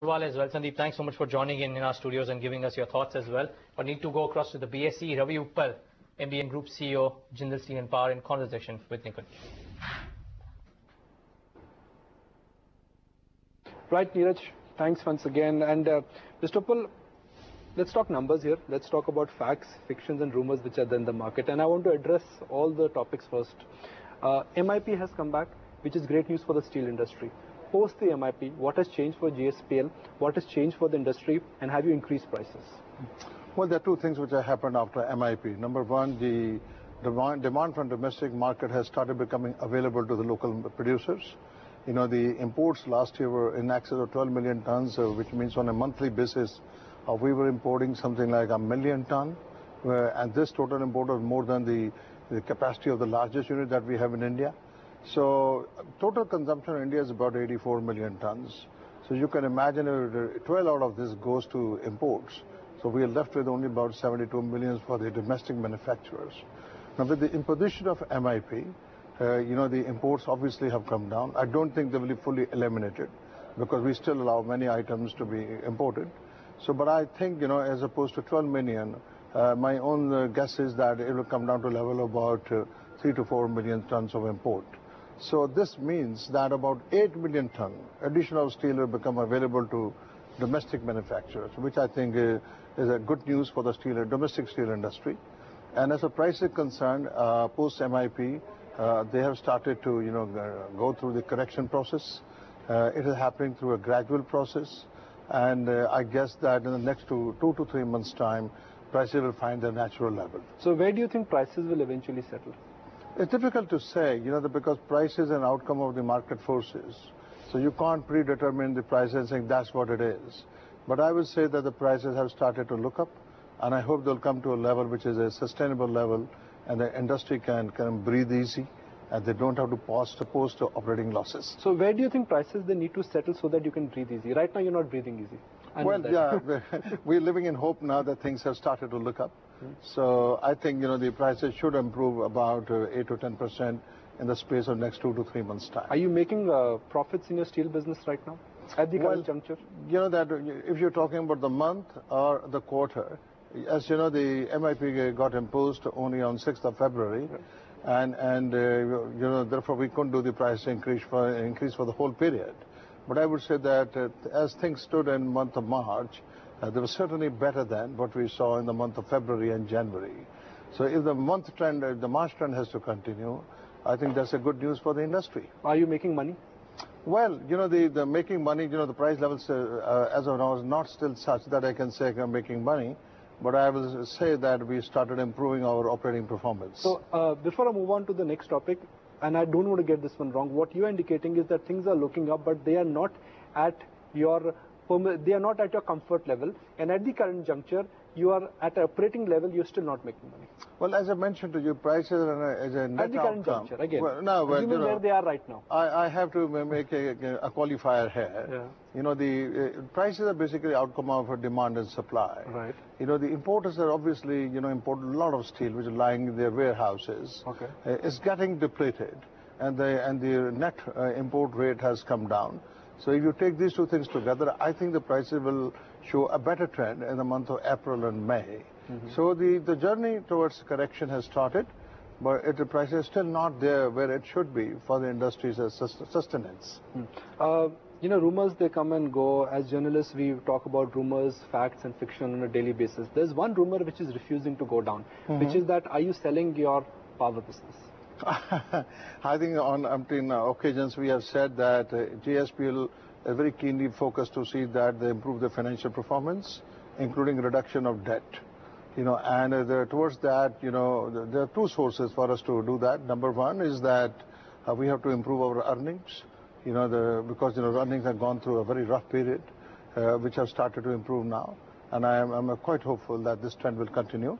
Uppal as well. Sandeep, thanks so much for joining in our studios and giving us your thoughts as well. But need to go across to the BSE, Ravi Uppal, MBN Group CEO, Jindal Steel and Power, in conversation with Nikunj. Right, Neeraj, thanks once again. And Mr. Uppal, let's talk numbers here. Let's talk about facts, fictions and rumors which are there in the market. And I want to address all the topics first. MIP has come back, which is great news for the steel industry. Post the MIP, what has changed for JSPL? What has changed for the industry? And have you increased prices? Well, there are two things which have happened after MIP. Number one, the demand from domestic market has started becoming available to the local producers. You know, the imports last year were in excess of 12 million tons, which means on a monthly basis, we were importing something like 1 million ton. And this total import was more than the capacity of the largest unit that we have in India. So total consumption in India is about 84 million tons. So you can imagine 12 out of this goes to imports. So we are left with only about 72 million for the domestic manufacturers. Now with the imposition of MIP, you know, the imports obviously have come down. I don't think they will be fully eliminated because we still allow many items to be imported. So, but I think, you know, as opposed to 12 million, my own guess is that it will come down to a level of about 3 to 4 million tons of import. So this means that about 8 million ton additional steel will become available to domestic manufacturers, which I think is a good news for the domestic steel industry. And as the price is concerned, post MIP, they have started to, you know, go through the correction process. It is happening through a gradual process, and I guess that in the next 2 to 3 months' time, prices will find their natural level. So where do you think prices will eventually settle? It's difficult to say, you know, because price is an outcome of the market forces. So you can't predetermine the prices and saying that's what it is. But I would say that the prices have started to look up, and I hope they'll come to a level which is a sustainable level, and the industry can breathe easy, and they don't have to post operating losses. So where do you think prices they need to settle so that you can breathe easy? Right now you're not breathing easy. Well, yeah, we're living in hope now that things have started to look up. So I think, you know, the prices should improve about 8 to 10% in the space of next 2 to 3 months' time. Are you making profits in your steel business right now at the current juncture? You know that if you're talking about the month or the quarter, as you know, the MIP got imposed only on 6th of February. And you know, therefore we couldn't do the price increase for the whole period. But I would say that as things stood in the month of March, they were certainly better than what we saw in the month of February and January. So if the month trend, the March trend has to continue, I think that's a good news for the industry. Are you making money? Well, you know, the making money, you know, the price levels as of now is not still such that I can say I'm making money. But I will say that we started improving our operating performance. So before I move on to the next topic, and I don't want to get this one wrong, what you are indicating is that things are looking up, but they are not at your comfort level, and at the current juncture, you are at an operating level, you're still not making money. Well, as I mentioned to you, prices is a net outcome. At the current juncture, again, well, no, well, you know, where they are right now. I have to make a qualifier here. Yeah. You know, the prices are basically outcome of demand and supply. Right. You know, the importers are obviously, you know, import a lot of steel which is lying in their warehouses. Okay. It's getting depleted, and the net import rate has come down. So if you take these two things together, I think the prices will show a better trend in the month of April and May. So the journey towards correction has started, but the price is still not there where it should be for the industry's sustenance. You know, rumors, they come and go. As journalists, we talk about rumors, facts and fiction on a daily basis. There's one rumor which is refusing to go down, which is that, are you selling your power business? I think on umpteen occasions we have said that JSPL is very keenly focused to see that they improve their financial performance, including reduction of debt. You know, and towards that, you know, there are two sources for us to do that. Number one is that we have to improve our earnings. You know, because you know earnings have gone through a very rough period, which have started to improve now, and I'm quite hopeful that this trend will continue.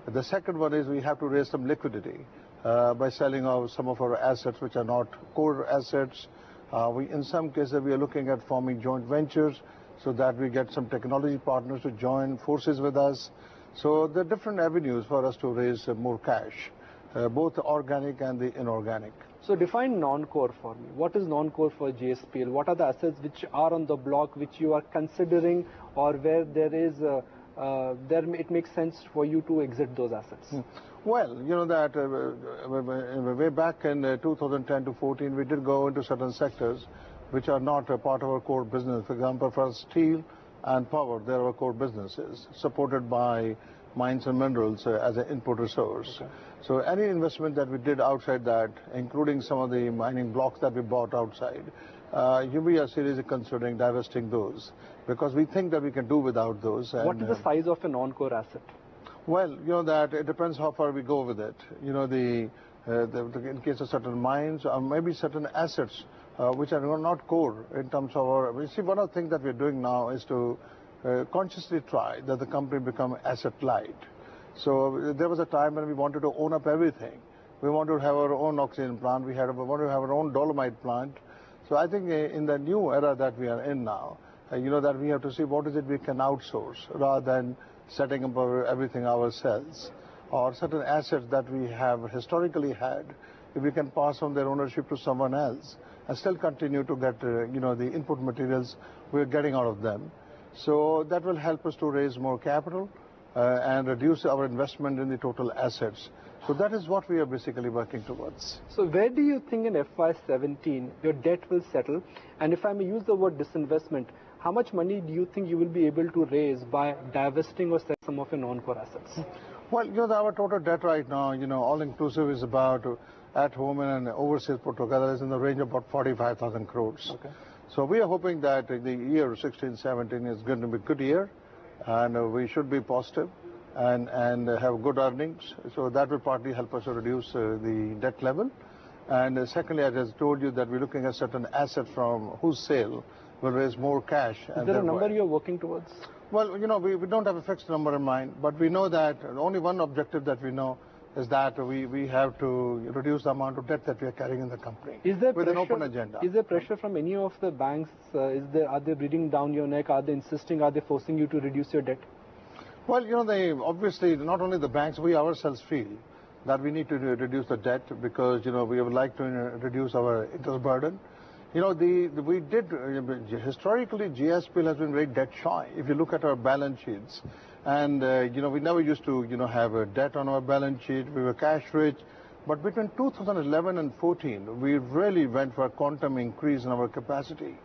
The second one is we have to raise some liquidity by selling some of our assets which are not core assets. In some cases we are looking at forming joint ventures so that we get some technology partners to join forces with us. So there are different avenues for us to raise more cash, both organic and the inorganic. So define non-core for me. What is non-core for JSPL? What are the assets which are on the block which you are considering, or where there is it makes sense for you to exit those assets? Well, you know that way back in 2010 to 14, we did go into certain sectors which are not a part of our core business. For example, for steel and power, they are our core businesses, supported by mines and minerals as an input resource. Okay. So any investment that we did outside that, including some of the mining blocks that we bought outside, we are seriously considering divesting those, because we think that we can do without those. What is the size of a non-core asset? Well, you know that it depends how far we go with it. You know, in case of certain mines or maybe certain assets which are not core in terms of our. You see, one of the things that we're doing now is to consciously try that the company become asset light. So there was a time when we wanted to own up everything. We wanted to have our own oxygen plant. We wanted to have our own dolomite plant. So I think in the new era that we are in now, you know that we have to see what is it we can outsource rather than setting up everything ourselves, or certain assets that we have historically had, if we can pass on their ownership to someone else and still continue to get you know, the input materials we're getting out of them. So that will help us to raise more capital and reduce our investment in the total assets. So that is what we are basically working towards. So where do you think in FY17 your debt will settle? And if I may use the word disinvestment, how much money do you think you will be able to raise by divesting or selling some of your non-core assets? Well, you know, our total debt right now, you know, all inclusive is about, at home and overseas put together, is in the range of about 45,000 crores. Okay. So we are hoping that the year 16-17 is going to be a good year, and we should be positive and have good earnings. So that will partly help us to reduce the debt level. And secondly, I just told you that we're looking at certain assets from whose sale will raise more cash. Is there a number you're working towards? Well, you know, we don't have a fixed number in mind, but we know that only one objective that we know is that we have to reduce the amount of debt that we are carrying in the company. Is there with pressure, an open agenda. Is there pressure from any of the banks? Are they breathing down your neck? Are they insisting? Are they forcing you to reduce your debt? Well, you know, obviously not only the banks, we ourselves feel that we need to reduce the debt, because, you know, we would like to reduce our interest burden. You know, historically, JSPL has been very debt shy. If you look at our balance sheets, and, you know, we never used to, you know, have a debt on our balance sheet. We were cash rich. But between 2011 and 14, we really went for a quantum increase in our capacity.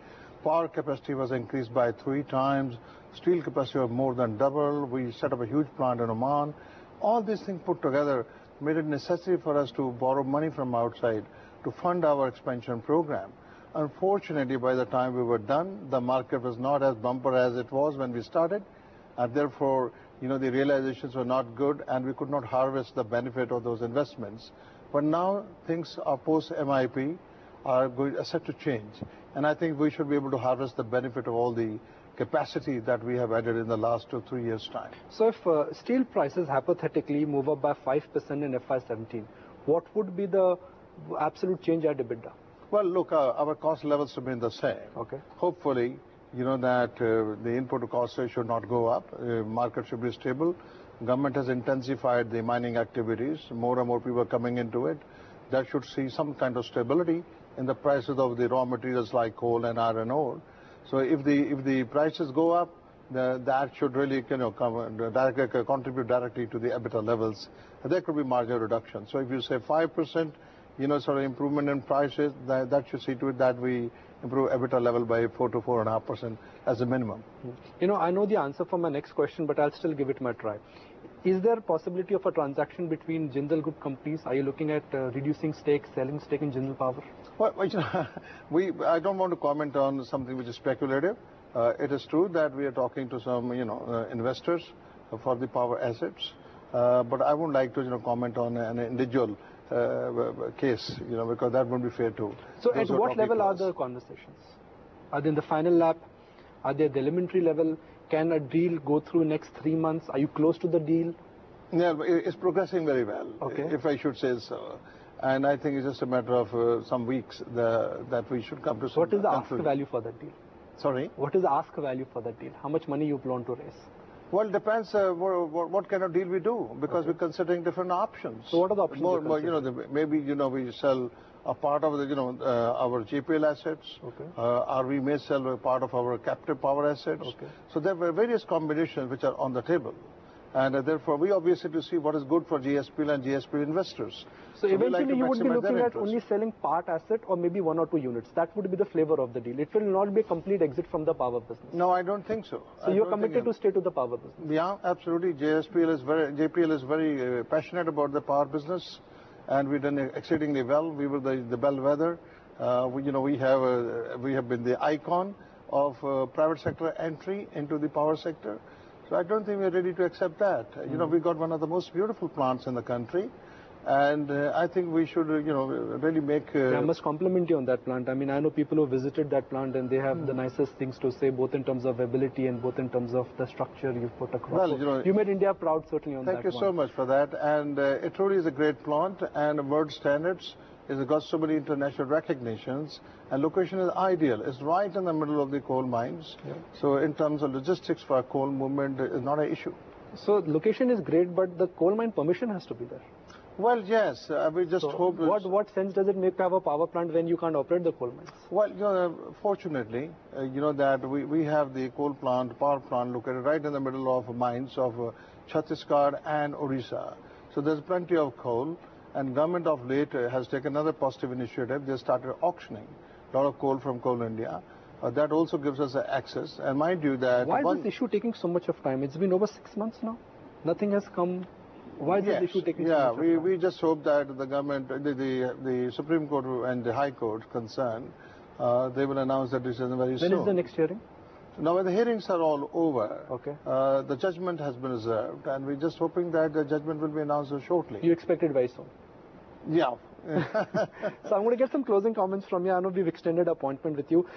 Power capacity was increased by 3 times. Steel capacity was more than double. We set up a huge plant in Oman. All these things put together made it necessary for us to borrow money from outside to fund our expansion program. Unfortunately, by the time we were done, the market was not as bumper as it was when we started, and therefore, you know, the realizations were not good, and we could not harvest the benefit of those investments. But now things are post-MIP are set to change, and I think we should be able to harvest the benefit of all the capacity that we have added in the last 2 or 3 years' time. So if steel prices hypothetically move up by 5% in FY17, what would be the absolute change at EBITDA? Well, look, our cost levels remain the same. Okay. Hopefully, you know, that the input to cost should not go up. Market should be stable. Government has intensified the mining activities. More and more people are coming into it. That should see some kind of stability in the prices of the raw materials like coal and iron ore. So if the prices go up, that should really, you know, contribute directly to the EBITDA levels. There could be marginal reduction. So if you say 5%, you know, sort of improvement in prices, that should see to it that we improve EBITDA level by 4 to 4.5% as a minimum. You know, I know the answer for my next question, but I'll still give it my try. Is there a possibility of a transaction between Jindal Group companies? Are you looking at reducing stake, selling stake in Jindal Power? Well, you know, I don't want to comment on something which is speculative. It is true that we are talking to some, you know, investors for the power assets, but I wouldn't like to, you know, comment on an individual case, you know, because that wouldn't be fair to. So at what level are the conversations? Are they in the final lap? Are they at the elementary level? Can a deal go through next 3 months? Are you close to the deal? Yeah, it's progressing very well, okay, if I should say so. And I think it's just a matter of some weeks that we should come to some. What is the ask value for that deal? Sorry? What is the ask value for that deal? How much money you plan to raise? Well, it depends what kind of deal we do, because we're considering different options. So what are the options? You know, maybe, you know, we sell a part of the, our JPL assets, Okay. or we may sell a part of our captive power assets. Okay. So there were various combinations which are on the table. And therefore, we obviously to see what is good for JSPL and JSPL investors. So we like eventually to you would be maximize their looking at interest. only selling part asset or maybe 1 or 2 units. That would be the flavor of the deal. It will not be a complete exit from the power business. No, I don't think so. So you're committed to stay to the power business? Yeah, absolutely. JPL is very passionate about the power business, and we've done exceedingly well. We were the bellwether. We have been the icon of private sector entry into the power sector. So I don't think we're ready to accept that. We got one of the most beautiful plants in the country, and I think we should, really make. I must compliment you on that plant. I mean, I know people who visited that plant, and they have the nicest things to say, both in terms of ability and both in terms of the structure you've put across. Well, you made India proud certainly on that. Thank you so much for that, and it truly is a great plant, and world standards. It's got so many international recognitions, and location is ideal. It's right in the middle of the coal mines. Yeah. So in terms of logistics for coal movement is not an issue. So location is great, but the coal mine permission has to be there. Well, yes, we just So hope. what sense does it make to have a power plant when you can't operate the coal mines? Well, fortunately, that we have the power plant located right in the middle of mines of Chhattisgarh and Orissa. So there's plenty of coal. And government of late has taken another positive initiative. They started auctioning a lot of coal from Coal India. That also gives us access. And mind you that... Why is this issue taking so much of time? It's been over 6 months now. Nothing has come. Why is this issue taking so much of time? We just hope that the government, the Supreme Court and the High Court concerned, they will announce that decision very soon. When is the next hearing? Now, when the hearings are all over, Okay. The judgment has been reserved, and we're just hoping that the judgment will be announced shortly. You expect it very soon? Yeah. So I'm going to get some closing comments from you. I know we've extended appointment with you.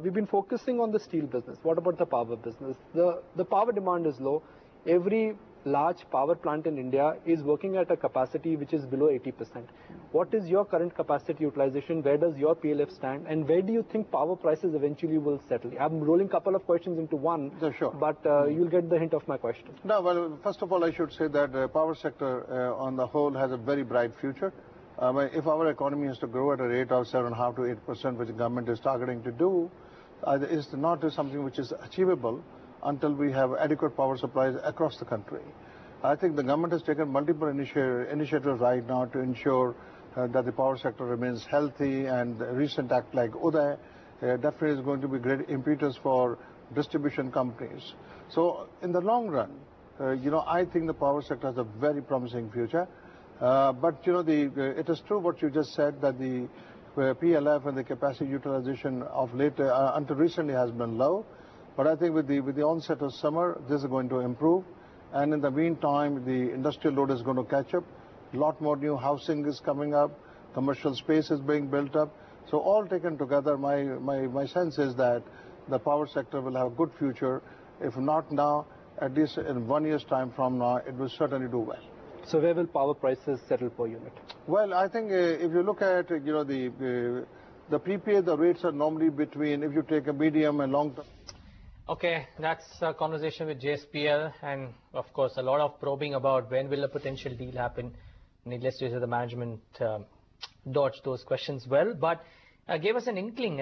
We've been focusing on the steel business. What about the power business? The power demand is low. Every large power plant in India is working at a capacity which is below 80%. What is your current capacity utilization? Where does your PLF stand? And where do you think power prices eventually will settle? I'm rolling a couple of questions into one, Sure. But you'll get the hint of my question. No, well, first of all, I should say that the power sector on the whole has a very bright future. If our economy has to grow at a rate of 7.5 to 8%, which the government is targeting to do, it's not something which is achievable until we have adequate power supplies across the country. I think the government has taken multiple initiatives right now to ensure that the power sector remains healthy, and the recent act like Uday definitely is going to be great impetus for distribution companies. So in the long run, I think the power sector has a very promising future. But it is true what you just said, that the PLF and the capacity utilization of late until recently has been low. But I think with the onset of summer, this is going to improve. And in the meantime, the industrial load is going to catch up. A lot more new housing is coming up. Commercial space is being built up. So all taken together, my sense is that the power sector will have a good future. If not now, at least in 1 year's time from now, it will certainly do well. So where will power prices settle per unit? Well, I think if you look at the prepaid, the rates are normally between, if you take a medium and long term. Okay, that's a conversation with JSPL, and of course a lot of probing about when will a potential deal happen. Needless to say, the management dodged those questions well, but gave us an inkling